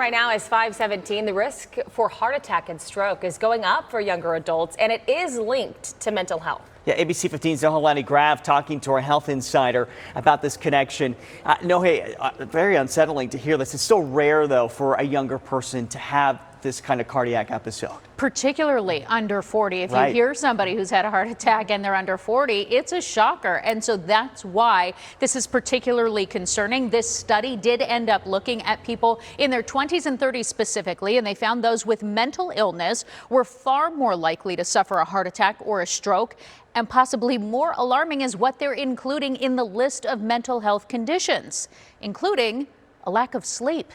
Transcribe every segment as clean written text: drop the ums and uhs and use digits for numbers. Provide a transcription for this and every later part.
right now is 5:17. The risk for heart attack and stroke is going up for younger adults, and it is linked to mental health. Yeah, ABC15's Nohelani Graf talking to our health insider about this connection. Very unsettling to hear this. It's so rare, though, for a younger person to have this kind of cardiac episode. Particularly under 40. If Right. you hear somebody who's had a heart attack and they're under 40, it's a shocker. And so that's why this is particularly concerning. This study did end up looking at people in their 20s and 30s specifically, and they found those with mental illness were far more likely to suffer a heart attack or a stroke. And possibly more alarming is what they're including in the list of mental health conditions, including a lack of sleep.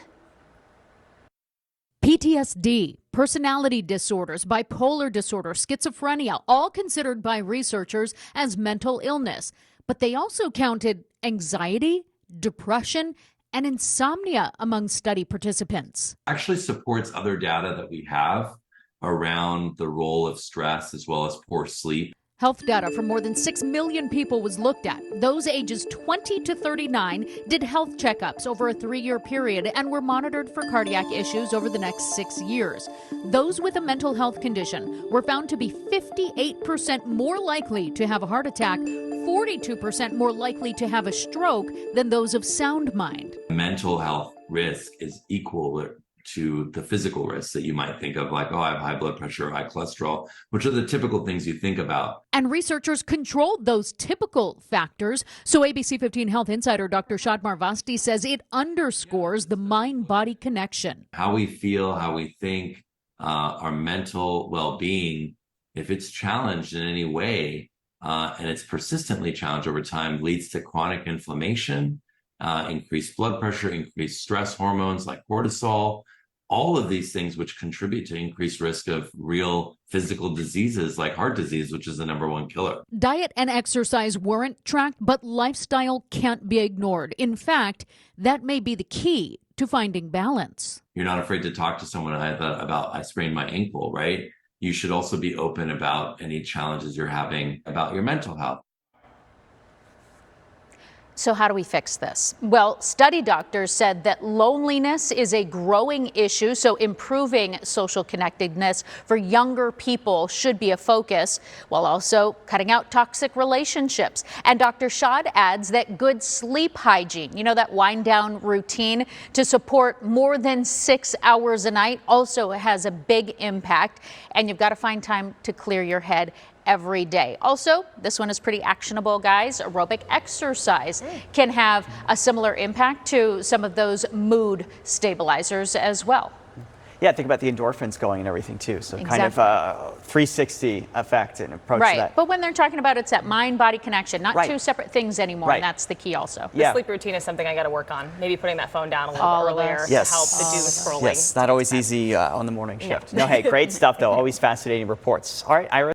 PTSD, personality disorders, bipolar disorder, schizophrenia, all considered by researchers as mental illness. But they also counted anxiety, depression, and insomnia among study participants. Actually supports other data that we have around the role of stress as well as poor sleep. Health data from more than 6 million people was looked at. Those ages 20 to 39 did health checkups over a 3-year period and were monitored for cardiac issues over the next 6 years. Those with a mental health condition were found to be 58% more likely to have a heart attack, 42% more likely to have a stroke than those of sound mind. Mental health risk is equal to the physical risks that you might think of, like, oh, I have high blood pressure, high cholesterol, which are the typical things you think about. And researchers controlled those typical factors. So ABC15 Health Insider Dr. Shadmar Vasti says it underscores the mind-body connection. How we feel, how we think, our mental well-being, if it's challenged in any way, and it's persistently challenged over time, leads to chronic inflammation, increased blood pressure, increased stress hormones like cortisol, all of these things which contribute to increased risk of real physical diseases like heart disease, which is the #1 killer. Diet and exercise weren't tracked, but lifestyle can't be ignored. In fact, that may be the key to finding balance. You're not afraid to talk to someone about I sprained my ankle, right? You should also be open about any challenges you're having about your mental health. So how do we fix this? Well, study doctors said that loneliness is a growing issue, so improving social connectedness for younger people should be a focus, while also cutting out toxic relationships. And Dr. Shad adds that good sleep hygiene, that wind down routine to support more than 6 hours a night, also has a big impact. And you've got to find time to clear your head every day. Also, this one is pretty actionable, guys. Aerobic exercise can have a similar impact to some of those mood stabilizers as well. Yeah, think about the endorphins going and everything too. So Exactly. kind of a 360 effect and approach to Right, that. but when they're talking about it's that mind-body connection, not Right. two separate things anymore, Right. and that's the key also. The sleep routine is something I got to work on. Maybe putting that phone down a little All bit of earlier us. to Yes. help the doom scrolling. Yes, not always easy on the morning shift. No, hey, great stuff though. Always fascinating reports. All right, Iris.